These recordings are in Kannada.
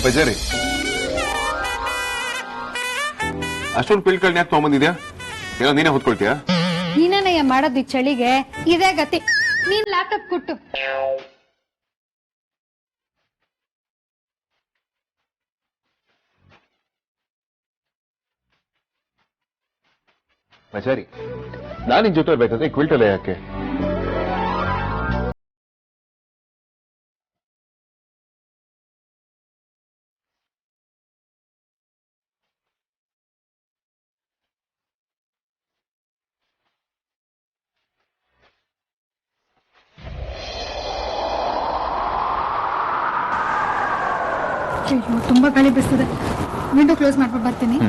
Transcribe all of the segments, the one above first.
ಬಜಾರಿ ಅಷ್ಟೊಂದು ಪಿಲ್ಗಳನ್ನ ಯಾಕೆ ತಗೊಂಬಂದಿದ್ಯಾ? ಏನೋ ನೀನೇ ಹೊತ್ಕೊಳ್ತೀಯಾ? ನೀನೇನಯ್ಯ ಮಾಡೋದು ಈ ಚಳಿಗೆ? ಇದೇ ಗತಿ. ನೀನ್ ಲ್ಯಾಪ್ಟಾಪ್ ಕೊಟ್ಟು. ಬಜಾರಿ, ನಾನು ನಿನ್ ಜೊತೆ ಬೇಕಾದ್ರೆ ಕ್ವಿಲ್ಟಲ್ಲ ಯಾಕೆ? ಅಯ್ಯೋ, ತುಂಬಾ ಗಾಳಿ ಬೀಸ್ತಿದೆ. ವಿಂಡೋ ಕ್ಲೋಸ್ ಮಾಡ್ಬಿಟ್ಟು ಬರ್ತೀನಿ.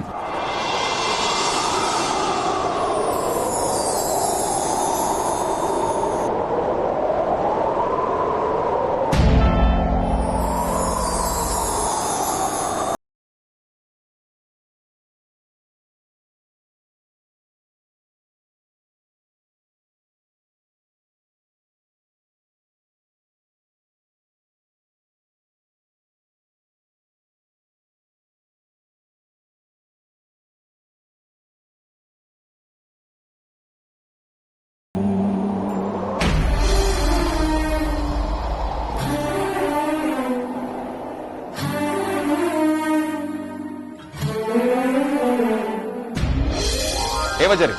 ಬಜಾರಿ,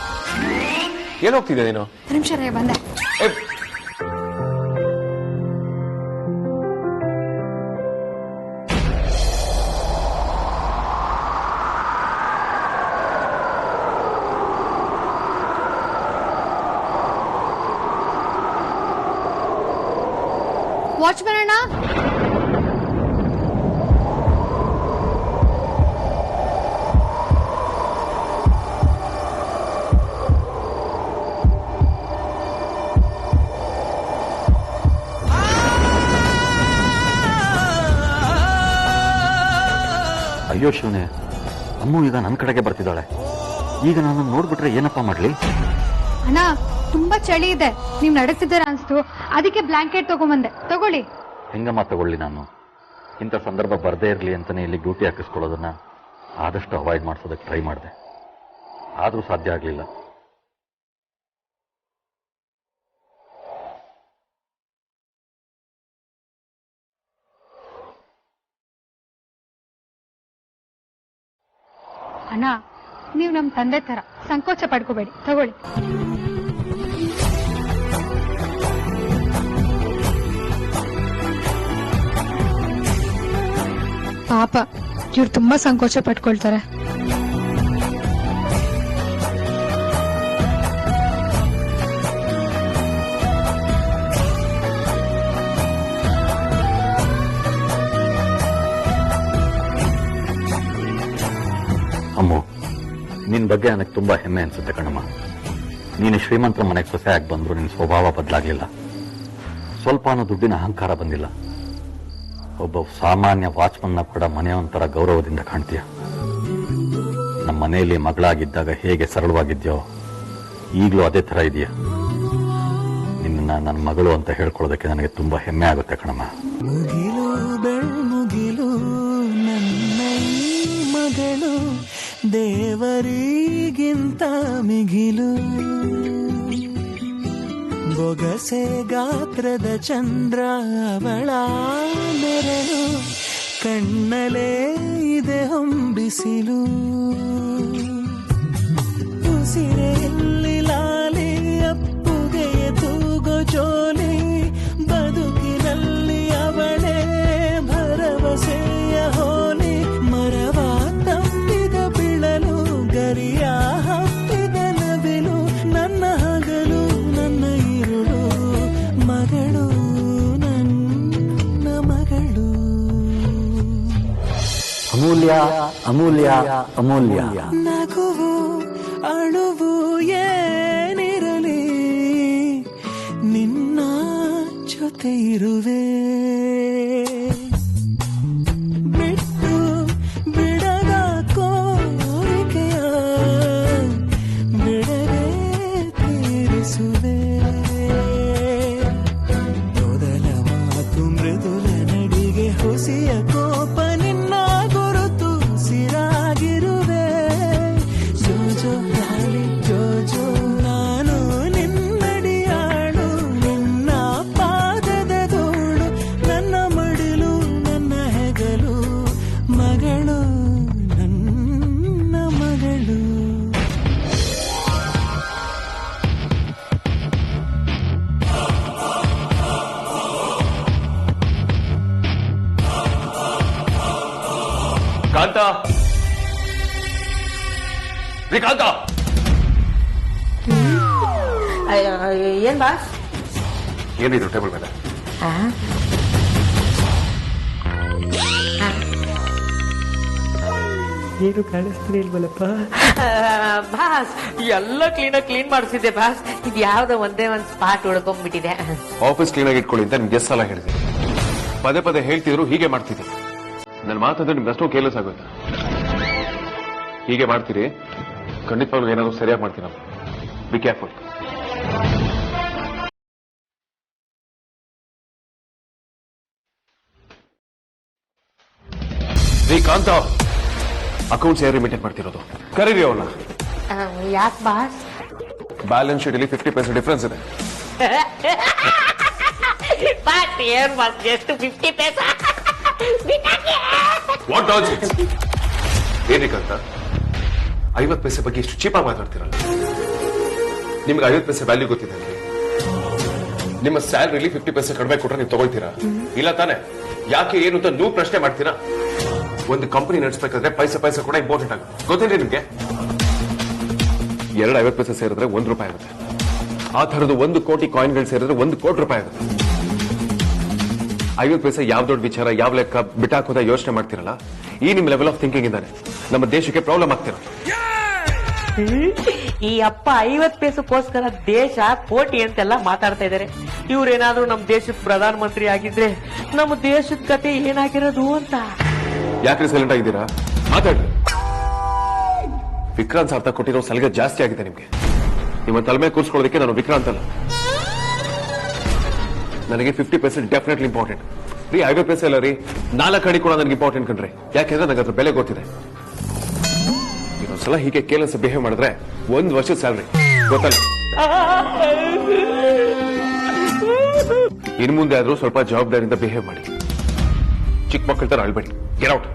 ಏನ್ ಹೋಗ್ತಿದ್ದೆ ನೀನು? ನಿಮಿಷ ರೇ, ಬಂದೆ. ವಾಚ್ಮನ್ ಅಣ್ಣ, ಅಯ್ಯೋ ಶಿವನೇ, ಅಮ್ಮು ಈಗ ನನ್ನ ಕಡೆಗೆ ಬರ್ತಿದ್ದಾಳೆ. ಈಗ ನಾನು ನೋಡ್ಬಿಟ್ರೆ ಏನಪ್ಪಾ ಮಾಡ್ಲಿ? ಅಣ್ಣ ತುಂಬಾ ಚಳಿ ಇದೆ, ನೀವ್ ನಡಕ್ತಿದ್ದೀರ ಅನ್ಸ್ತು, ಅದಕ್ಕೆ ಬ್ಲಾಂಕೆಟ್ ತಗೊಂಬಂದೆ. ತಗೊಳ್ಳಿ. ಹೆಂಗಮ್ಮ ತಗೊಳ್ಳಿ? ನಾನು ಇಂಥ ಸಂದರ್ಭ ಬರ್ದೇ ಇರಲಿ ಅಂತಾನೆ ಇಲ್ಲಿ ಡ್ಯೂಟಿ ಹಾಕಿಸ್ಕೊಳ್ಳೋದನ್ನ ಆದಷ್ಟು ಅವಾಯ್ಡ್ ಮಾಡಿಸೋದಕ್ಕೆ ಟ್ರೈ ಮಾಡಿದೆ. ಆದರೂ ಸಾಧ್ಯ ಆಗಲಿಲ್ಲ. ಅಣ್ಣ, ನೀವು ನಮ್ ತಂದೆ ತರ, ಸಂಕೋಚ ಪಡ್ಕೋಬೇಡಿ. ತಗೊಳ್ಳಿ. ಪಾಪ, ಇವ್ರು ತುಂಬಾ ಸಂಕೋಚ ಪಟ್ಕೊಳ್ತಾರೆ. ಅಮ್ಮು, ನಿನ್ ಬಗ್ಗೆ ನನಗೆ ತುಂಬಾ ಹೆಮ್ಮೆ ಅನ್ಸುತ್ತೆ ಕಣಮ್ಮ. ನೀನು ಶ್ರೀಮಂತರ ಮನೆಗೆ ಸೊಸೆ ಆಗಿ ಬಂದ್ರು ನಿನ್ನ ಸ್ವಭಾವ ಬದಲಾಗ್ಲಿಲ್ಲ. ಸ್ವಲ್ಪನೂ ದುಡ್ಡಿನ ಅಹಂಕಾರ ಬಂದಿಲ್ಲ. ಒಬ್ಬ ಸಾಮಾನ್ಯ ವಾಚ್ಮನ್ನ ಕೂಡ ಮನೆಯೊಂಥರ ಗೌರವದಿಂದ ಕಾಣ್ತೀಯ. ನಮ್ಮ ಮನೆಯಲ್ಲಿ ಮಗಳಾಗಿದ್ದಾಗ ಹೇಗೆ ಸರಳವಾಗಿದ್ಯೋ ಈಗಲೂ ಅದೇ ತರ ಇದೆಯಾ. ನಿನ್ನ ನನ್ನ ಮಗಳು ಅಂತ ಹೇಳ್ಕೊಳ್ಳೋದಕ್ಕೆ ನನಗೆ ತುಂಬಾ ಹೆಮ್ಮೆ ಆಗುತ್ತೆ ಕಣಮ್ಮ. ಮುಗಿಲು ಬೆಳ್ಮುಗಿಲು ನನ್ನ ಮಗಳು ದೇವರಿಗಿಂತ ಮಿಗಿಲು. ಬೊಗಸೆ ಗಾತ್ರದ ಚಂದ್ರ ಅವಳ ನೆರಳು, ಕಣ್ಣಲೇ ಇದೆ ಹೊಂಬಿಸಿಲು. ಉಸಿರೆಯಲ್ಲಿ ಲಾಲಿ ಅಪ್ಪುಗೆಯ ತೂಗೋ ಜೋಲಿ, ಬದುಕಿನಲ್ಲಿ ಅವಳೇ ಭರವಸೆಯ ಹೋಲಿ. ಮರವ ತಪ್ಪಿದ ಬಿಳಲು, ಗರಿಯ ಹಪ್ಪಿದ ನವಿಲು, ನನ್ನ ಹಗಲು ನನ್ನ ಇರುಳು, ಮಗಳು ನನ್ನ ಮಗಳು. ಅಮೂಲ್ಯ ಅಮೂಲ್ಯ ಅಮೂಲ್ಯ. ನಗುವು ಅಳುವು ಏನಿರಲಿ, ನಿನ್ನ ಜೊತೆ ಇರುವೆ. ಬಿಟ್ಟು ಬಿಡದ ಕೋರಿಕೆಯ ಬಿಡದೆ ತೀರಿಸುವೆ. ಮೊದಲ ಮಾತು ಮೃದುಲ ನಡಿಗೆ, ಹುಸಿಯ ಕೋಪ ನಿನ್ನ ಕಾಂತ ರೀ ಕಾಂತ ಏನ್ ಬಾಸ್ ಏನಿದ್ರು ಟೇಬಲ್ ಮೇಲೆ ಏನು ಕಾಣಿಸ್ತೀನಿ ಇಲ್ವಲ್ಲಪ್ಪ ಬಾಸ್ ಎಲ್ಲ ಕ್ಲೀನ್ ಮಾಡಿಸಿದ್ದೆ ಬಾಸ್ ಇದು ಯಾವ್ದೋ ಒಂದೇ ಒಂದ್ ಸ್ಪಾಟ್ ಉಳ್ಕೊಂಡ್ಬಿಟ್ಟಿದೆ ಆಫೀಸ್ ಕ್ಲೀನ್ ಆಗಿ ಇಟ್ಕೊಳ್ಳಿ ಅಂತ ನಿಮ್ಗೆ ಎಷ್ಟು ಸಲ ಹೇಳಿದೆ. ಪದೇ ಪದೇ ಹೇಳ್ತಿದ್ರು, ಹೀಗೆ ಮಾಡ್ತಿದ್ರು. ನನ್ನ ಮಾತಂದ್ರೆ ನಿಮ್ಗೆ ಅಷ್ಟೋ ಕೇರ್ಲೆಸ್ ಆಗೋಯ್ತು. ಹೀಗೆ ಮಾಡ್ತೀರಿ, ಖಂಡಿತವಾಗ್ಲೂ ಏನಾದ್ರು ಸರಿಯಾಗಿ ಮಾಡ್ತೀರ. Be careful. ರೀ ಕಾಂತ, ಅಕೌಂಟ್ಸ್ ಯಾರು ಮೇಂಟೈನ್ ಮಾಡ್ತಿರೋದು? ಕರೀರಿ ಅವನ್ನ. ಯಾಕೆ ಬಾಸ್ ಬ್ಯಾಲೆನ್ಸ್ ಶೀಟ್ ಅಲ್ಲಿ 50% ಡಿಫರೆನ್ಸ್ ಇದೆ. ಬಾಸ್ ಏನ್ ಬಾಸ್ ಎಷ್ಟು 50 ಪೈಸಾ ವಾಟ್ ನಾನ್ಸೆನ್ಸ್? ಏನಕ್ಕಂತ 50 ಪೈಸೆ ಬಗ್ಗೆ ಇಷ್ಟು ಚೀಪಾಗಿ ಮಾತಾಡ್ತಿರಲ್ಲ? ನಿಮ್ಗೆ 50 ಪೈಸೆ ವ್ಯಾಲ್ಯೂ ಗೊತ್ತಿದೆ ಅಂದ್ರೆ ನಿಮ್ಮ ಸ್ಯಾಲರಿಲಿ 50 ಪೈಸೆ ಕಡಿಮೆ ಕೊಟ್ರೆ ನೀವು ತಗೊಳ್ತೀರಾ? ಇಲ್ಲ ತಾನೆ? ಯಾಕೆ ಏನು ಅಂತ ನೀವು ಪ್ರಶ್ನೆ ಮಾಡ್ತೀರಾ? ಒಂದು ಕಂಪನಿ ನಡೆಸಬೇಕಾದ್ರೆ ಪೈಸೆ ಪೈಸೆ ಕೂಡ ಇಂಪಾರ್ಟೆಂಟ್ ಆಗುತ್ತೆ. ಗೊತ್ತೇನ್ರಿ ನಿಮ್ಗೆ? 2 50 ಪೈಸೆ ಸೇರಿದ್ರೆ ₹1 ಆಗುತ್ತೆ. ಆ ತರದ್ದು 1 ಕೋಟಿ ಕಾಯಿನ್ಗಳು ಸೇರಿದ್ರೆ ₹1 ಕೋಟಿ ಆಗುತ್ತೆ. 50 ಪೈಸೆ ಯಾವ ದೊಡ್ಡ ವಿಚಾರ, ಯಾವ ಲೆಕ್ಕ ಬಿಟ್ಟಾಕೋದ ಯೋಚನೆ ಮಾಡ್ತಿರಲ್ಲ, ಈ ನಿಮ್ ಲೆವೆಲ್ ಆಫ್ ಥಿಂಕಿಂಗ್ ಇಂದಾನೆ ನಮ್ಮ ದೇಶಕ್ಕೆ ಪ್ರಾಬ್ಲಮ್ ಆಗ್ತಿರೋ. ಈ ಅಪ್ಪ 50 ಪೈಸಕ್ಕೋಸ್ಕರ ದೇಶ ಕೋಟಿ ಅಂತೆಲ್ಲ ಮಾತಾಡ್ತಾ ಇದಾರೆ. ಇವ್ರೇನಾದ್ರೂ ನಮ್ ದೇಶದ ಪ್ರಧಾನ ಮಂತ್ರಿ ಆಗಿದ್ರೆ ನಮ್ಮ ದೇಶದ ಕತೆ ಏನಾಗಿರೋದು ಅಂತ. ಯಾಕ್ರಿ ಸೈಲೆಂಟ್ ಆಗಿದ್ದೀರಾ? ಮಾತಾಡ್ರಿ. ವಿಕ್ರಾಂತ್ ಸಾರ್ಥ ಕೊಟ್ಟಿರೋ ಸಲಿಗೆ ಜಾಸ್ತಿ ಆಗಿದೆ ನಿಮ್ಗೆ. ನಿಮ್ಮ ತಲೆಮೆ ಕೂರ್ಸ್ಕೊಳ್ಳೋದಕ್ಕೆ ನಾನು ವಿಕ್ರಾಂತ್ ಅಲ್ಲ. ನನಗೆ 50% ಡೆಫಿನೆಟ್ಲಿ ಇಂಪಾರ್ಟೆಂಟ್ ರೀ. 50 ಪೈಸೆ ಅಲ್ಲ ರೀ, 4 ಅಡಿ ಕೂಡ ನನಗೆ ಇಂಪಾರ್ಟೆಂಟ್ ಕಣ್ರಿ. ಯಾಕೆಂದ್ರೆ ನನಗೆ ಅದ್ರ ಬೆಲೆ ಗೊತ್ತಿದೆ. ಇನ್ನೊಂದ್ಸಲ ಹೀಗೆ ಕೇರ್ಲೆಸ್ ಬಿಹೇವ್ ಮಾಡಿದ್ರೆ 1 ವರ್ಷದ ಸ್ಯಾಲ್ರಿ ಗೊತ್ತಲ್ಲ. ಇನ್ ಮುಂದೆ ಆದ್ರೂ ಸ್ವಲ್ಪ ಜವಾಬ್ದಾರಿಯಿಂದ ಬಿಹೇವ್ ಮಾಡಿ. ಚಿಕ್ಕ ಮಕ್ಕಳ ತರ ಅಳ್ಬೇಡಿ. Get out.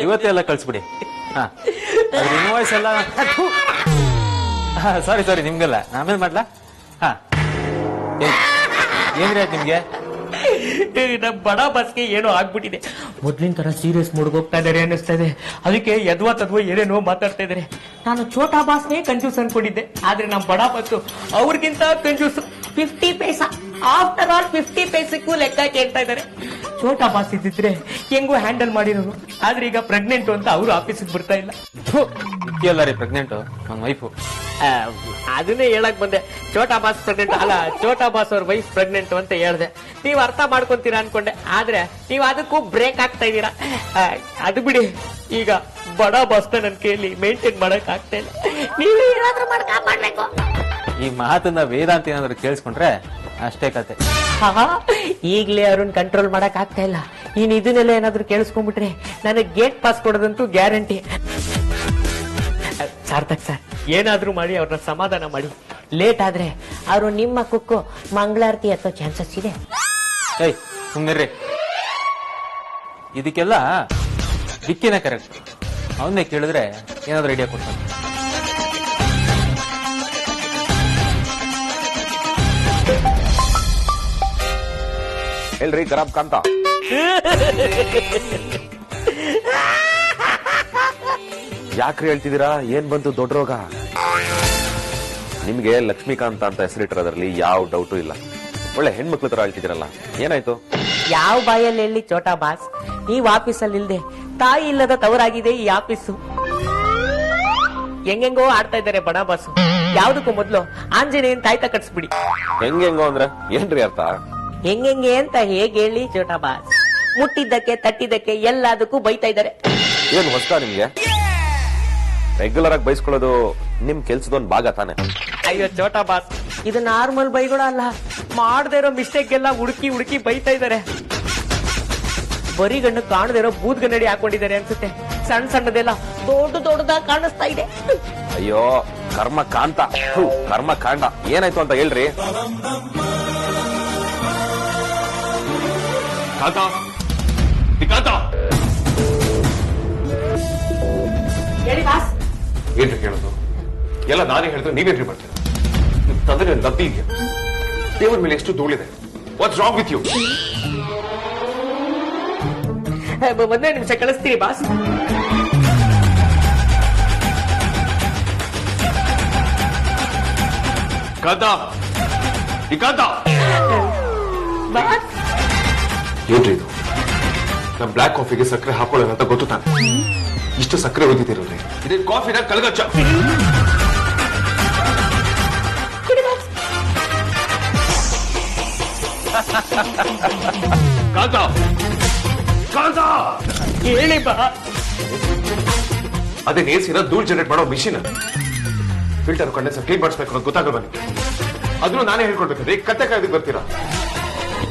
ಇವತ್ತೆಲ್ಲ ಕಳ್ಸ್ಬಿಡಿ. ಇನ್ವಾಯ್ಸ್ ಎಲ್ಲ ಸಾರಿ ನಿಮ್ಗೆಲ್ಲ ಆಮೇಲೆ ಮಾಡ್ಲಾ? ಹಾ ಏನ್ರಿ ಆಯ್ತು ನಿಮ್ಗೆ? ನಮ್ ಬಡ ಬಸ್ಗೆ ಏನೋ ಆಗ್ಬಿಟ್ಟಿದೆ. ಮೊದ್ಲಿನ ತರ ಸೀರಿಯಸ್ ಮೂಡ್ಗೆ ಹೋಗ್ತಾ ಇದಾರೆ ಅನ್ನಿಸ್ತಾ ಇದೆ. ಅದಕ್ಕೆ ಯದ್ವಾ ತದ್ವಾ ಏನೇನೋ ಮಾತಾಡ್ತಾ ಇದಾರೆ. ನಾನು ಛೋಟಾ ಬಾಸ್ನೇ ಕಂಜೂಸ್ ಅನ್ಕೊಂಡಿದ್ದೆ, ಆದ್ರೆ ನಮ್ ಬಡ ಬಸ್ ಅವ್ರಿಗಿಂತ ಕಂಜೂಸ್. 50 ಪೈಸಾ ಆಫ್ಟರ್ ಆಲ್ 50 ಪೈಸಕ್ಕೂ ಲೆಕ್ಕ ಕೇಳ್ತಾ ಇದಾರೆ. ಛೋಟಾ ಬಾಸ್ ಇದ್ದಿದ್ರೆ ಹೆಂಗೋ ಹ್ಯಾಂಡಲ್ ಮಾಡಿರೋರು, ಆದ್ರೆ ಈಗ ಪ್ರೆಗ್ನೆಂಟ್ ಅಂತ ಅವ್ರು ಆಫೀಸಿಗೆ ಬರ್ತಾ ಇಲ್ಲ. ಎಲ್ಲ ರೀ ಪ್ರೆಗ್ನೆಂಟ್ ನನ್ನ ವೈಫು. ಅದನ್ನೇ ಹೇಳಕ್ ಬಂದೆ. ಛೋಟಾ ಬಾಸ್ ಪ್ರೆಗ್ನೆಂಟ್ ಅಲ್ಲ, ಛೋಟಾ ಬಾಸ್ ಅವ್ರ ವೈಫ್ ಪ್ರೆಗ್ನೆಂಟ್ ಅಂತ ಹೇಳ್ದೆ. ನೀವ್ ಅರ್ಥ ಮಾಡ್ಕೊಂತೀರಾ ಅನ್ಕೊಂಡೆ, ಆದ್ರೆ ನೀವ್ ಅದಕ್ಕೂ ಬ್ರೇಕ್ ಆಗ್ತಾ ಇದೀರಾ. ಅದು ಬಿಡಿ, ಈಗ ಬಡ ಬಾಸ್ ನನ್ ಕೈಯಲ್ಲಿ ಮೇಂಟೈನ್ ಮಾಡಕ್ ಆಗ್ತಾ ಇಲ್ಲ. ನೀವೇ ಏನಾದ್ರೂ ಮಾಡ್ಬೇಕು. ಈ ಮಾತನ್ನ ವೇದಾಂತ ಏನಾದ್ರು ಕೇಳಿಸ್ಕೊಂಡ್ರೆ ಅಷ್ಟೇ ಕತೆ. ಈಗ್ಲೇ ಅವ್ರನ್ನ ಕಂಟ್ರೋಲ್ ಮಾಡಕ್ ಆಗ್ತಾ ಇಲ್ಲ. ಇನ್ ಇದನ್ನೆಲ್ಲ ಏನಾದ್ರು ಕೇಳಿಸ್ಕೊಂಡ್ಬಿಟ್ರೆ ನನಗೆ ಗೇಟ್ ಪಾಸ್ ಕೊಡೋದಂತೂ ಗ್ಯಾರಂಟಿ. ಸಾರ್ಥಕ್ ಸರ್, ಏನಾದ್ರೂ ಮಾಡಿ ಅವ್ರನ್ನ ಸಮಾಧಾನ ಮಾಡಿ. ಲೇಟ್ ಆದ್ರೆ ಅವರು ನಿಮ್ಮ ಕುಕ್ಕು ಮಂಗಳಾರತಿ ಹತ್ತೋ ಚಾನ್ಸಸ್ ಇದೆ. ಏಯ್ ಸುಮ್ಮನಿರ್ರಿ. ಇದಕ್ಕೆಲ್ಲ ದಿಕ್ಕಿನ ಕರೆಕ್ಟ್. ಅವನ್ನೇ ಕೇಳಿದ್ರೆ ಏನಾದ್ರು ಐಡಿಯಾ ಕೊಡ್ತಾನೆ. ಹೇಳ್ರಿ ಖರಾಬ್ ಕಾಂತ. ಯಾಕ್ರಿ ಹೇಳ್ತಿದ್ದೀರಾ? ಏನ್ ಬಂತು ದೊಡ್ಡ ರೋಗ? ನಿಮ್ಗೆ ಲಕ್ಷ್ಮೀಕಾಂತ ಅಂತ ಹೆಸರಿಟ್ಟಿರೋದ್ರಲ್ಲಿ ಯಾವ ಡೌಟು ಇಲ್ಲ. ಒಳ್ಳೆ ಹೆಣ್ಮಕ್ಳ ತರ ಹೇಳ್ತಿದ್ದೀರಲ್ಲ, ಏನಾಯ್ತು? ಯಾವ ಬಾಯಲ್ಲಿ ಹೇಳಿ ಛೋಟಾ ಬಾಸ್, ನೀವ್ ಆಫೀಸಲ್ಲಿ ಇಲ್ದೆ ತಾಯಿ ಇಲ್ಲದ ತವರಾಗಿದೆ ಈ ಆಫೀಸು. ಹೆಂಗೆಂಗೋ ಆಡ್ತಾ ಇದ್ದಾರೆ ಬಡ ಬಾಸ್. ಯಾವ್ದಕ್ಕೂ ಮೊದ್ಲು ಆಂಜನೇಯನ್ ತಾಯ್ತ ಕಟ್ಸ್ಬಿಡಿ. ಹೆಂಗೆಂಗೋ ಅಂದ್ರೆ ಏನ್ರಿ ಅರ್ಥ? ಹೆಂಗೆ ಅಂತ ಹೇಗೆ ಹೇಳಿ ಛೋಟಾ ಬಾಸ್? ಮುಟ್ಟಿದ್ದಕ್ಕೆ ತಟ್ಟಿದ್ದಕ್ಕೆ ಎಲ್ಲದಕ್ಕೂ ಬೈತಾ ಇದ್ದಾರೆ. ಏನ್ ಹೊಸ ನಿಮ್ಗೆ? ರೆಗ್ಯುಲರ್ ಆಗಿ ಬೈಸ್ಕೊಳ್ಳೋದು ನಿಮ್ ಕೆಲ್ಸದೊಂದ್ ಭಾಗ ತಾನೆ. ಅಯ್ಯೋ ಛೋಟಾ ಬಾಸ್, ಇದು ನಾರ್ಮಲ್ ಬೈಗಳು ಅಲ್ಲ. ಮಾಡದೇ ಇರೋ ಮಿಸ್ಟೇಕ್ ಎಲ್ಲ ಹುಡುಕಿ ಬೈತಾ ಇದ್ದಾರೆ. ಬರೀ ಗಣ್ಣು ಕಾಣದೇ ಇರೋ ಬೂದ್ ಗನ್ನಡಿ ಹಾಕೊಂಡಿದ್ದಾರೆ ಅನ್ಸುತ್ತೆ. ಸಣ್ಣದೆಲ್ಲ ದೊಡ್ಡದಾಗಿ ಕಾಣಿಸ್ತಾ ಇದೆ. ಅಯ್ಯೋ ಕರ್ಮ ಕಾಂತ, ಕರ್ಮ ಕಾಂಡ. ಏನಾಯ್ತು ಅಂತ ಹೇಳ್ರಿ. ಹೇಳಿ ಬಾಸ್. ಏನ್ರಿ ಕೇಳೋದು? ಎಲ್ಲ ನಾನೇ ಹೇಳಿದ್ರೆ ನೀವೇನ್ರಿ ಮಾಡ್ತೀರ? ಅಂತಂದ್ರೆ ಲಬ್ಬಿ ಇದೆಯಾ? ದೇವರ ಮೇಲೆ ಎಷ್ಟು ಧೂಳಿದೆ. What's wrong with you? ಒಂದೇ ನಿಮಿಷ ಕಳಿಸ್ತೀರಿ ಬಾಸ್. ಕಾಂತ, ಈ ಕಾಂತ ಬಾಸ್ ಏನ್ರಿ ಇದು? ನಮ್ ಬ್ಲಾಕ್ ಕಾಫಿಗೆ ಸಕ್ಕರೆ ಹಾಕೊಳ್ಳೋಣ ಅಂತ ಗೊತ್ತು ತಾನೆ. ಇಷ್ಟು ಸಕ್ಕರೆ ಓದಿತಿರೋರಿ ಇದೇ ಕಾಫಿನ ಕಲ್ಗಚ್ಚ. ಕಾಂತ, ಕಾಂತ, ಹೇಳಿ ಬಾ. ಅದೇ ನೇಸಿನ ಧೂಳ್ ಜನರೇಟ್ ಮಾಡೋ ಮಿಷಿನ್. ಫಿಲ್ಟರ್ ಕಂಡೆನ್ಸರ್ ಕ್ಲೀನ್ ಮಾಡಿಸ್ಬೇಕು ಅಂತ ಗೊತ್ತಾಗಲ್ಲ ನಿಮ್ಗೆ. ಅದನ್ನು ನಾನೇ ಹೇಳ್ಕೊಡ್ಬೇಕಂದ್ರೆ ಕತ್ತೆ ಕಾಯ್ದಕ್ಕೆ ಬರ್ತೀರಾ?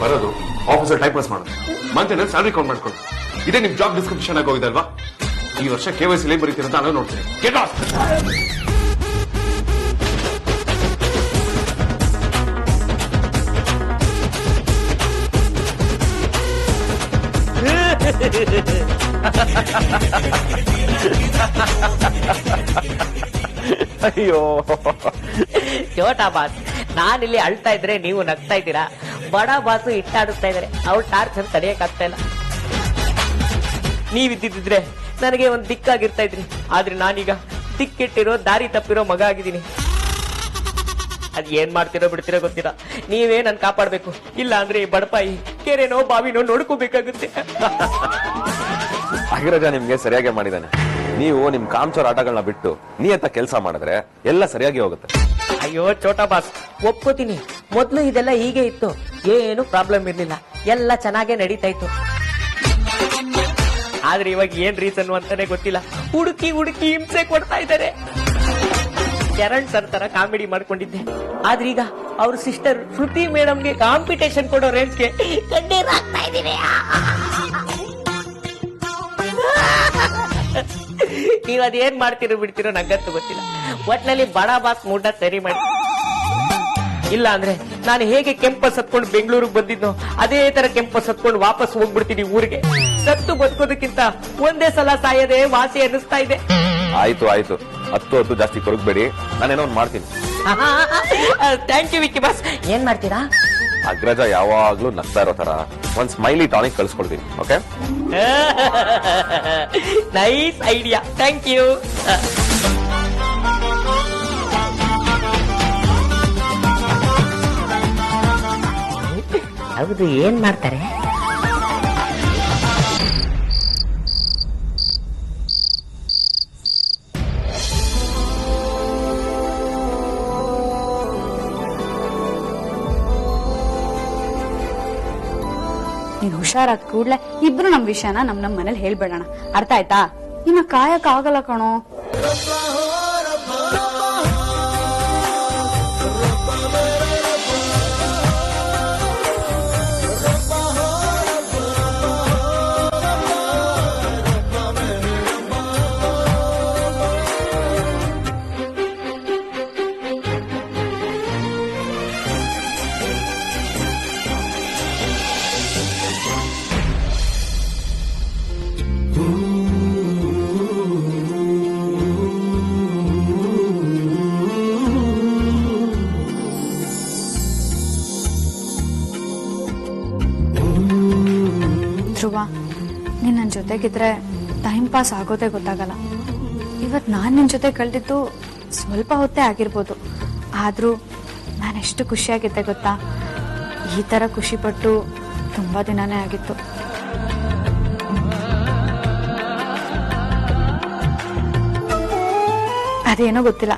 ಬರೋದು ಆಫೀಸರ್ ಟೈಪ್ ಪಾಸ್ ಮಾಡೋದು, ಮಂತ್ ಎಂಡ್ ಸ್ಯಾಲರಿ ಕೌಂಟ್ ಮಾಡ್ಕೊಂಡು, ಇದೇ ನಿಮ್ ಜಾಬ್ ಡಿಸ್ಕ್ರಿಪ್ಷನ್ ಆಗಿ ಹೋಗಿದೆ ಅಲ್ವಾ? ಈ ವರ್ಷ KYC ಲೇ ಬರೀತೀರ ಅಂತ ನಾನು ನೋಡ್ತೀನಿ. Get off! ಅಯ್ಯೋ ಚೋಟಾ ಬಾಸ್, ನಾನಿಲ್ಲಿ ಅಳ್ತಾ ಇದ್ರೆ ನೀವು ನಗ್ತಾ ಇದ್ದೀರಾ. ಬಡ ಬಾಸು ಇಟ್ಟಾಡುತ್ತಾ ಇದಾರೆ, ಅವ್ರ ಟಾರ್ಚರ್ ತಡೆಯಕ್ಕಾಗ್ತಾ ಇಲ್ಲ. ನೀವಿದ್ದಿದ್ರೆ ನನಗೆ ಒಂದ್ ದಿಕ್ಕಾಗಿರ್ತಾ ಇದ್ರಿ. ಆದ್ರೆ ನಾನೀಗ ದಿಕ್ಕೆಟ್ಟಿರೋ ದಾರಿ ತಪ್ಪಿರೋ ಮಗ ಆಗಿದ್ದೀನಿ. ಅದ್ ಏನ್ ಮಾಡ್ತಿರೋ ಬಿಡ್ತಿರೋ ಗೊತ್ತಿಲ್ಲ. ನೀವೇ ನನ್ ಕಾಪಾಡ್ಬೇಕು, ಇಲ್ಲ ಅಂದ್ರೆ ಈ ಬಡಪಾಯಿ ಕೆರೆನೋ ಬಾವಿನೋ ನೋಡ್ಕೋಬೇಕಾಗುತ್ತೆ. ಅಗ್ರಜ ನಿಮ್ಗೆ ಸರಿಯಾಗಿ ಮಾಡಿದಾನೆ. ನೀವು ನಿಮ್ ಕಾಮಚೋರ್ ಆಟಗಳನ್ನ ಬಿಟ್ಟು ನಿಯತ್ತ ಕೆಲಸ ಮಾಡಿದ್ರೆ ಎಲ್ಲ ಸರಿಯಾಗಿ ಹೋಗುತ್ತೆ. ಅಯ್ಯೋ ಚೋಟಾ ಬಾಸ್, ಒಪ್ಕೋತೀನಿ. ಮೊದ್ಲು ಇದೆಲ್ಲ ಹೀಗೆ ಇತ್ತು, ಏನು ಪ್ರಾಬ್ಲಮ್ ಇರ್ಲಿಲ್ಲ, ಎಲ್ಲ ಚೆನ್ನಾಗೇ ನಡೀತಾ ಇತ್ತು. ಆದ್ರೆ ಇವಾಗ ಏನ್ ರೀಸನ್ ಅಂತಾನೆ ಗೊತ್ತಿಲ್ಲ. ಹುಡುಕಿ ಹುಡುಕಿ ಹಿಂಸೆ ಕೊಡ್ತಾ ಇದ್ದಾರೆ. ಚರಣ್ ಸರ್ ತರ ಕಾಮಿಡಿ ಮಾಡ್ಕೊಂಡಿದ್ದೆ, ಆದ್ರೆ ಈಗ ಅವ್ರ ಸಿಸ್ಟರ್ ಶ್ರುತಿ ಮೇಡಮ್ಗೆ ಕಾಂಪಿಟೇಷನ್ ಕೊಡೋ ರೇಂಜ್ಗೆ ಕಣ್ಣೀರಾಗ್ತಾ ಇದ್ದೀನಿ. ನೀವ್ ಅದೇನ್ ಮಾಡ್ತಿರೋ ಬಿಡ್ತಿರೋ ನಂಗಂತೂ ಗೊತ್ತಿಲ್ಲ. ಒಟ್ನಲ್ಲಿ ಬಡ ಬಾಸ್ ಮೂಡ ಸರಿ ಮಾಡಿ, ಇಲ್ಲ ಅಂದ್ರೆ ನಾನು ಹೇಗೆ ಕೆಂಪಸ್ ಹತ್ಕೊಂಡು ಬೆಂಗಳೂರಿಗೆ ಬಂದಿದ್ನೋ ಅದೇ ತರ ಕೆಂಪಸ್ ಹತ್ಕೊಂಡು ವಾಪಸ್ ಹೋಗ್ಬಿಡ್ತೀನಿ ಊರಿಗೆ. ಸತ್ತು ಬದುಕೋದಕ್ಕಿಂತ ಒಂದೇ ಸಲ ಸಾಯದೆ ವಾಸಿ ಅನ್ನಿಸ್ತಾ ಇದೆ. ಆಯ್ತು ಆಯ್ತು, ಹತ್ತು ಜಾಸ್ತಿ ಕೊರಗಬೇಡಿ, ನಾನೇನೋ ಒಂದು ಮಾಡ್ತೀನಿ. Thank you Vicky boss. ಏನ್ ಮಾಡ್ತೀರಾ? ಅಗ್ರಜ ಯಾವಾಗ್ಲೂ ನಗ್ತಾ ಇರೋ ತರ ಒಂದ್ ಸ್ಮೈಲಿ ಟಾನಿಕ್ ಕಳ್ಸ್ಕೊಡ್ತೀನಿ. Okay, nice idea, thank you. ಹೌದು, ಏನ್ ಮಾಡ್ತಾರೆ? ನೀನ್ ಹುಷಾರಾದ ಕೂಡ್ಲೆ ಇಬ್ರು ನಮ್ ವಿಷಯನ ನಮ್ ಮನೇಲಿ ಹೇಳ್ಬೇಡಣ, ಅರ್ಥ ಆಯ್ತಾ? ಇನ್ನ ಕಾಯಕ್ ಆಗಲ್ಲ ಕಣೋ. ಧ್ರುವ, ನೀನ್ ನನ್ ಜೊತೆಗಿದ್ರೆ ಟೈಮ್ ಪಾಸ್ ಆಗೋದೇ ಗೊತ್ತಾಗಲ್ಲ. ಇವತ್ ನಾನ್ ನಿನ್ ಜೊತೆ ಕಳೆದಿದ್ದು ಸ್ವಲ್ಪ ಹೊತ್ತೇ ಆಗಿರ್ಬೋದು, ಆದ್ರೂ ನಾನೆಷ್ಟು ಖುಷಿಯಾಗಿದ್ದೆ ಗೊತ್ತಾ? ಈ ತರ ಖುಷಿ ಪಟ್ಟು ತುಂಬಾ ದಿನಾನೇ ಆಗಿತ್ತು. ಅದೇನೋ ಗೊತ್ತಿಲ್ಲ,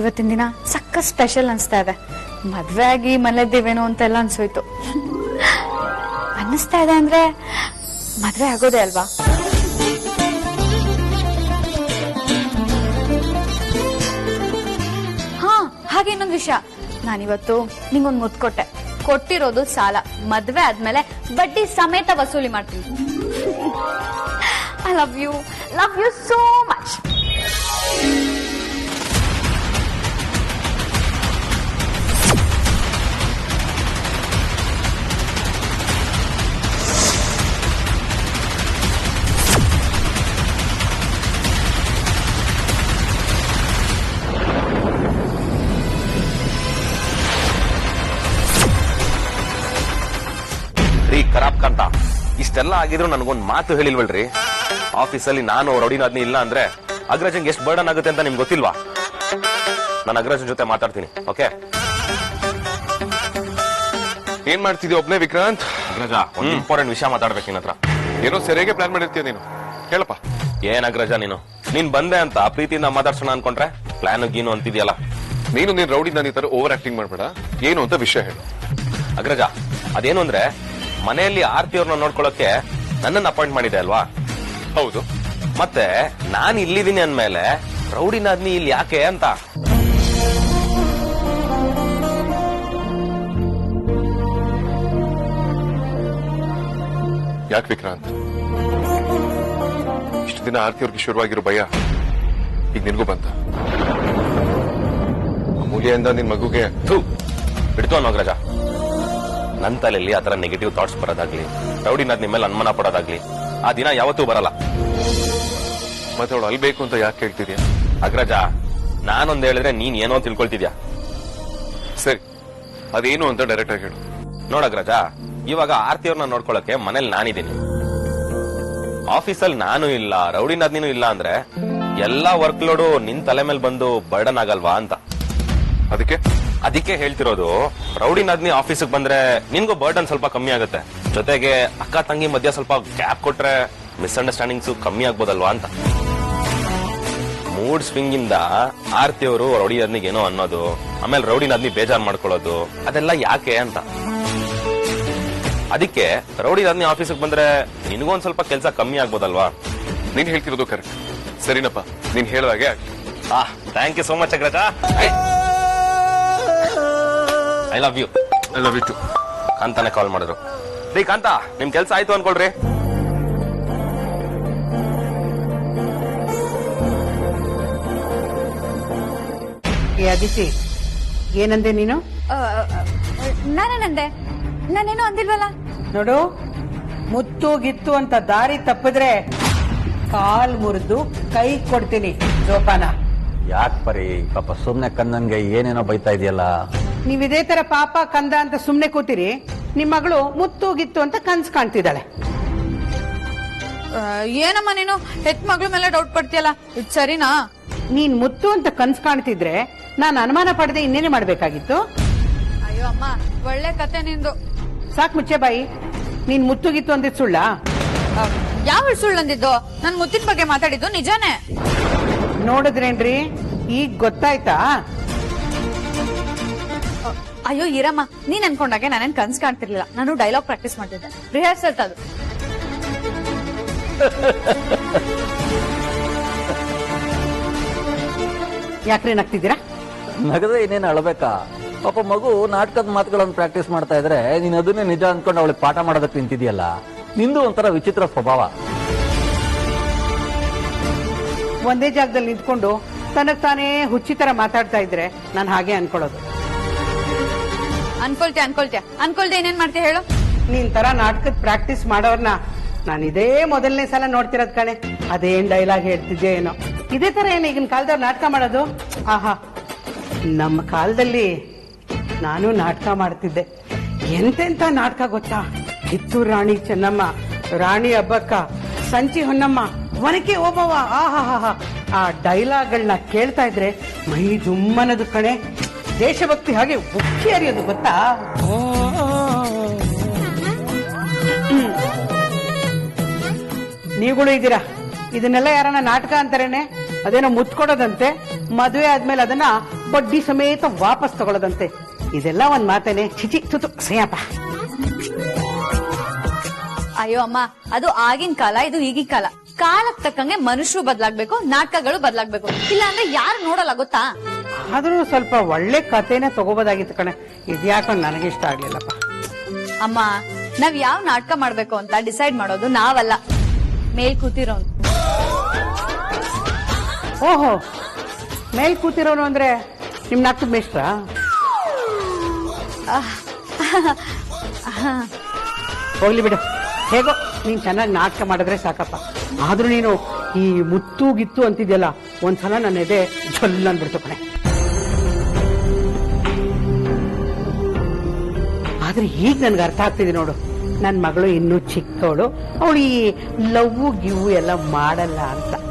ಇವತ್ತಿನ ದಿನ ಸಕ್ಕ ಸ್ಪೆಷಲ್ ಅನ್ಸ್ತಾ ಇದೆ. ಮದ್ವೆ ಆಗಿ ಮನೇಲಿದ್ದೀವೇನೋ ಅಂತೆಲ್ಲ ಅನ್ಸೋಯ್ತು. ಅನ್ನಿಸ್ತಾ ಇದೆ ಅಂದ್ರೆ ಮದ್ವೆ ಆಗೋದೇ ಅಲ್ವಾ? ಹಾ, ಹಾಗೆ ಇನ್ನೊಂದು ವಿಷಯ, ನಾನಿವತ್ತು ನಿಂಗೊಂದು ಮುತ್ತು ಕೊಟ್ಟೆ. ಕೊಟ್ಟಿರೋದು ಸಾಲ, ಮದ್ವೆ ಆದ್ಮೇಲೆ ಬಡ್ಡಿ ಸಮೇತ ವಸೂಲಿ ಮಾಡ್ತೀನಿ. I love you so much. ಇಷ್ಟೆಲ್ಲ ಆಗಿದ್ರು ನನಗೊಂದು ಮಾತು ಹೇಳಿಲ್ವಲ್ರಿ? ಆಫೀಸಲ್ಲಿ ನಾನು ರೌಡಿನಾದ್ನಿ ಇಲ್ಲ ಅಂದ್ರೆ ಅಗ್ರಜಂಗೆ ಎಷ್ಟು ಬರ್ಡನ್ ಆಗುತ್ತೆ ಅಂತ ನಿಮ್ಗೆ ಗೊತ್ತಿಲ್ವಾ? ನಾನು ಅಗ್ರಜನ್ ಜೊತೆ ಮಾತಾಡ್ತೀನಿ. ಓಕೆ, ಏನ್ ಮಾಡ್ತಿದ್ಯಾ ಒಬ್ನೇ ವಿಕ್ರಾಂತ್? ಅಗ್ರಜ, ಒಂದು ಇಂಪಾರ್ಟೆಂಟ್ ವಿಷಯ ಮಾತಾಡ್ಬೇಕು ನಿನ್ನ ಹತ್ರ. ಏನೋ ಸರಿಯಾಗಿ ಪ್ಲಾನ್ ಮಾಡಿರ್ತೀಯ ನೀನು, ಹೇಳಪ್ಪ. ಏನ್ ಅಗ್ರಜ ನೀನ್ ಬಂದೆ ಅಂತ ಪ್ರೀತಿಯಿಂದ ಮಾತಾಡ್ಸೋಣ ಅನ್ಕೊಂಡ್ರೆ ಪ್ಲಾನ್ ಗೀನು ಅಂತಿದ್ಯಲ್ಲ. ನೀನು ನೀನ್ ರೌಡಿ ನಾನು ಈ ತರ ಓವರ್ ಆಕ್ಟಿಂಗ್ ಮಾಡ್ಬೇಡ. ಏನು ಅಂತ ವಿಷಯ ಹೇಳು. ಅಗ್ರಜ, ಅದೇನು ಅಂದ್ರೆ ಮನೆಯಲ್ಲಿ ಆರ್ತಿ ಅವ್ರನ್ನ ನೋಡ್ಕೊಳ್ಳೋಕೆ ನನ್ನನ್ನು ಅಪಾಯಿಂಟ್ ಮಾಡಿದೆ ಅಲ್ವಾ? ಹೌದು. ಮತ್ತೆ ನಾನು ಇಲ್ಲಿದ್ದೀನಿ ಅಂದ್ಮೇಲೆ ರೌಡಿನಾದ್ನಿ ಇಲ್ಲಿ ಯಾಕೆ ಅಂತ. ಯಾಕೆ ವಿಕ್ರಾಂತ್, ಇಷ್ಟು ದಿನ ಆರ್ತಿ ಅವ್ರಿಗೆ ಶುರುವಾಗಿರೋ ಭಯ ಈಗ ನಿನ್ಗೂ ಬಂತ? ಅಮೂಲ್ಯದಿಂದ ನಿನ್ ಮಗುಗೆ ಬಿಡ್ತು ಅನ್ನೋ ಅಗ್ರಜ. ನನ್ನ ತಲೆಯಲ್ಲಿ ಆತರ ನೆಗೆಟಿವ್ ಥಾಟ್ಸ್ ಬರೋದಾಗ್ಲಿ, ರೌಡಿನಾದ್ನಿ ಮೇಲೆ ಅನುಮಾನ ಪಡೋದಾಗ್ಲಿ ಆ ದಿನ ಯಾವತ್ತೂ ಬರಲ್ಲ. ಮತ್ತೆ ಅವಳು ಅಲ್ಬೇಕು ಅಂತ ಯಾಕೆ ಕೇಳ್ತಿದ್ಯಾ? ಅಗ್ರಜ, ನಾನೊಂದ್ ಹೇಳಿದ್ರೆ ನೀನ್ ಏನೋ ತಿಳ್ಕೊಳ್ತಿದ್ಯಾ. ಸರಿ, ಅದೇನು ಅಂತ ಡೈರೆಕ್ಟ್ ಆಗಿ ಹೇಳು. ನೋಡಗ್ರಜ, ಇವಾಗ ಆರ್ತಿ ಅವ್ರನ್ನ ನೋಡ್ಕೊಳಕ್ಕೆ ಮನೇಲಿ ನಾನಿದ್ದೀನಿ. ಆಫೀಸಲ್ಲಿ ನಾನು ಇಲ್ಲ, ರೌಡಿನಾದ್ನಿನೂ ಇಲ್ಲ ಅಂದ್ರೆ ಎಲ್ಲಾ ವರ್ಕ್ ಲೋಡು ನಿನ್ ತಲೆ ಮೇಲೆ ಬಂದು ಬರ್ಡನ್ ಆಗಲ್ವಾ ಅಂತ. ಅದಕ್ಕೆ ಹೇಳ್ತಿರೋದು, ರೌಡಿನಾದ್ನಿ ಆಫೀಸಿಗೆ ಬಂದ್ರೆ ನಿನ್ಗೂ ಬರ್ಡನ್ ಸ್ವಲ್ಪ ಕಮ್ಮಿ ಆಗುತ್ತೆ. ಜೊತೆಗೆ ಅಕ್ಕ ತಂಗಿ ಮಧ್ಯ ಸ್ವಲ್ಪ ಗ್ಯಾಪ್ ಕೊಟ್ರೆ ಮಿಸ್ಅಂಡರ್ಸ್ಟ್ಯಾಂಡಿಂಗ್ಸ್ ಕಮ್ಮಿ ಆಗ್ಬೋದಲ್ವಾ ಅಂತ. ಮೂಡ್ ಸ್ವಿಂಗ್ ಇಂದ ಆರ್ತಿ ಅವರು ರೌಡಿನಾದ್ನಿಗೆ ಏನೋ ಅನ್ನೋದು, ಆಮೇಲೆ ರೌಡಿನಾದ್ನಿ ಬೇಜಾರ್ ಮಾಡ್ಕೊಳ್ಳೋದು, ಅದೆಲ್ಲ ಯಾಕೆ ಅಂತ. ಅದಕ್ಕೆ ರೌಡಿನಾದ್ನಿ ಆಫೀಸಿಗೆ ಬಂದ್ರೆ ನಿನ್ಗೊಂದ್ ಸ್ವಲ್ಪ ಕೆಲಸ ಕಮ್ಮಿ ಆಗ್ಬೋದಲ್ವಾ? ನೀನ್ ಹೇಳ್ತಿರೋದು ಕರೆಕ್ಟ್. ಸರಿನಪ್ಪ, ನೀನ್ ಹೇಳಿದಾಗೆ ಆಗ್ಲಿ. Thank you so much Agraja. I love you. I love you too. ಕಾಂತಾನೆ ಕಾಲ್ ಮಾಡಿದ್ರು. ರೀ ಕಾಂತ, ನಿಮ್ ಕೆಲ್ಸ ಆಯ್ತು ಅನ್ಕೊಳ್ರಿ. ಅದಿತಿ, ಏನಂದೆ ನೀನು? ನಾನೇನಂದೆ? ನಾನೇನು ಅಂದಿಲ್ವಲ್ಲ. ನೋಡು, ಮುತ್ತು ಗಿತ್ತು ಅಂತ ದಾರಿ ತಪ್ಪಿದ್ರೆ ಕಾಲ್ ಮುರಿದು ಕೈ ಕೊಡ್ತೀನಿ. ಜೋಪಾನ. ಯಾಕೆ ಪರಿ ಪಾಪ ಸುಮ್ನೆ ಕಣ್ಣನ್ಗೆ ಏನೇನೋ ಬೈತಾ ಇದೆಯಲ್ಲ. ನೀವ್ ಇದೇ ತರ ಪಾಪ ಕಂದ ಅಂತ ಸುಮ್ನೆ ಕೂತಿರಿ. ನಿಮ್ ಮಗಳು ಮುತ್ತು ಗಿತ್ತು ಅಂತ ಕನ್ಸ್ ಕಾಣ್ತಿದ್ದಾಳೆ. ಏನಮ್ಮ ನೀನು ಹೆತ್ ಮಗಳ ಮೇಲೆ ಡೌಟ್ ಪಡ್ತೀಯಲ್ಲ, ಇದು ಸರಿನಾ? ನೀನ್ ಮುತ್ತು ಅಂತ ಕನ್ಸ್ ಕಾಣ್ತಿದ್ರೆ ನಾನ್ ಅನುಮಾನ ಪಡೆದೆ ಇನ್ನೇನೆ ಮಾಡ್ಬೇಕಾಗಿತ್ತು. ಅಯ್ಯೋ ಅಮ್ಮ, ಒಳ್ಳೆ ಕತೆ ನಿಂದು. ಸಾಕ್ ಮುಚ್ಚೆ ಬಾಯಿ. ನೀನ್ ಮುತ್ತು ಗಿತ್ತು ಅಂದಿದ್ ಸುಳ್ಳ? ಯಾವ ಸುಳ್ಳು ಅಂದಿದ್ದು? ನನ್ ಮುತ್ತಿನ ಬಗ್ಗೆ ಮಾತಾಡಿದ್ದು ನಿಜಾನೇ. ನೋಡಿದ್ರೇನ್ರಿ, ಈಗ ಗೊತ್ತಾಯ್ತಾ? ಅಯ್ಯೋ ಇರಮ್ಮ, ನೀನ್ ಅನ್ಕೊಂಡಾಗೆ ನಾನೇನ್ ಕನ್ಸ್ ಕಾಣ್ತಿರ್ಲಿಲ್ಲ. ನಾನು ಡೈಲಾಗ್ ಪ್ರಾಕ್ಟೀಸ್ ಮಾಡ್ತಿದ್ದೆ, ರಿಹರ್ಸಲ್ ಅದು. ಯಾಕ್ರಿ ನಗ್ತಿದ್ದೀರಾ? ನಗದ್ರೆ ಇನ್ನೇನು ಅಳಬೇಕಾ? ಪಾಪ ಮಗು ನಾಟಕದ ಮಾತುಗಳನ್ನು ಪ್ರಾಕ್ಟೀಸ್ ಮಾಡ್ತಾ ಇದ್ರೆ ನೀನ್ ಅದನ್ನೇ ನಿಜ ಅನ್ಕೊಂಡು ಅವಳಿಗೆ ಪಾಠ ಮಾಡೋದಕ್ಕೆ ನಿಂತಿದ್ಯಲ್ಲ. ನಿಂದು ಒಂಥರ ವಿಚಿತ್ರ ಸ್ವಭಾವ. ಒಂದೇ ಜಾಗದಲ್ಲಿ ನಿಂತ್ಕೊಂಡು ತನಗ್ ತಾನೇ ಹುಚ್ಚಿ ತರ ಮಾತಾಡ್ತಾ ಇದ್ರೆ ನಾನು ಹಾಗೆ ಅನ್ಕೊಳ್ಳೋದು. ಅನ್ಕೊಳ್ದೆ ಏನೇನ್ ಮಾಡ್ತೀಯ ಹೇಳು? ನೀನ್ ತರ ನಾಟಕದ ಪ್ರಾಕ್ಟೀಸ್ ಮಾಡೋರ್ನ ನಾನು ಇದೇ ಮೊದಲನೇ ಸಲ ನೋಡ್ತಿರೋದ್ ಕಣೆ. ಅದೇನ್ ಡೈಲಾಗ್ ಹೇಳ್ತಿದ್ಯೋ ಏನೋ. ಇದೇ ತರ ಏನು ಈಗಿನ ಕಾಲದವ್ರು ನಾಟಕ ಮಾಡೋದು? ಆಹಾ, ನಮ್ಮ ಕಾಲದಲ್ಲಿ ನಾನು ನಾಟಕ ಮಾಡ್ತಿದ್ದೆ. ಎಂತೆಂತ ನಾಟಕ ಗೊತ್ತಾ? ಕಿತ್ತೂರು ರಾಣಿ ಚೆನ್ನಮ್ಮ, ರಾಣಿ ಹಬ್ಬಕ್ಕ, ಸಂಚಿ ಹೊನ್ನಮ್ಮ, ಒನಕೆ ಓಬವ್ವ. ಆಹಾ, ಆ ಡೈಲಾಗ್ಗಳನ್ನ ಕೇಳ್ತಾ ಇದ್ರೆ ಮೈ ಜುಮ್ಮನದು ಕಣೆ. ದೇಶಭಕ್ತಿ ಹಾಗೆ ಉಕ್ಕಿ ಹರಿಯೋದು ಗೊತ್ತಾ? ನೀವುಗಳು ಇದ್ದೀರಾ, ಇದನ್ನೆಲ್ಲ ಯಾರನ್ನ ನಾಟಕ ಅಂತಾರೇನೆ? ಅದೇನೋ ಮುತ್ಕೊಡೋದಂತೆ, ಮದುವೆ ಆದ್ಮೇಲೆ ಅದನ್ನ ಬಡ್ಡಿ ಸಮೇತ ವಾಪಸ್ ತಗೊಳ್ಳೋದಂತೆ. ಇದೆಲ್ಲ ಒಂದ್ ಮಾತೇನೆ? ಚಿಚಿ ತುತು ಸಯ್ಯಪ್ಪ. ಅಯ್ಯೋ ಅಮ್ಮ, ಅದು ಆಗಿನ ಕಾಲ, ಇದು ಈಗಿನ ಕಾಲ. ಕಾಲಕ್ಕೆ ತಕ್ಕಂಗೆ ಮನುಷ್ಯರು ಬದಲಾಗ್ಬೇಕು, ನಾಟಕಗಳು ಬದಲಾಗ್ಬೇಕು. ಇಲ್ಲ ಅಂದ್ರೆ ಯಾರು ನೋಡಲ್ಲ ಗೊತ್ತಾ? ಆದ್ರೂ ಸ್ವಲ್ಪ ಒಳ್ಳೆ ಕಥೆನೆ ತಗೋಬೋದಾಗಿತ್ತು ಕಣೆ. ಇದ್ಯಾಕೋ ನನಗೆ ಇಷ್ಟ ಆಗ್ಲಿಲ್ಲಪ್ಪ. ಅಮ್ಮ, ನಾವ್ ಯಾವ ನಾಟಕ ಮಾಡ್ಬೇಕು ಅಂತ ಡಿಸೈಡ್ ಮಾಡೋದು ನಾವಲ್ಲ, ಮೇಲ್ ಕೂತಿರೋನು. ಓಹೋ, ಮೇಲ್ ಕೂತಿರೋನು ಅಂದ್ರೆ ನಿಮ್ ನಾಟಕದ ಮೇಷ್ಟ್ರ? ಹೋಗ್ಲಿ ಬಿಡು, ಹೇಗೋ ನೀನ್ ಚೆನ್ನಾಗಿ ನಾಟಕ ಮಾಡಿದ್ರೆ ಸಾಕಪ್ಪ. ಆದ್ರೂ ನೀನು ಈ ಮುತ್ತು ಗಿತ್ತು ಅಂತಿದ್ಯಲ್ಲ, ಒಂದ್ಸಲ ನನ್ನ ಎದೆ ಜೊಲ್ ಅಂದ್ಬಿಡ್ತು ಕಣೆ. ಆದ್ರೆ ಈಗ ನನ್ಗೆ ಅರ್ಥ ಆಗ್ತಿದೆ ನೋಡು. ನನ್ನ ಮಗಳು ಇನ್ನೂ ಚಿಕ್ಕವಳು, ಅವಳು ಈ ಲವ್ ಗಿವ್ ಎಲ್ಲ ಮಾಡಲ್ಲ ಅಂತ.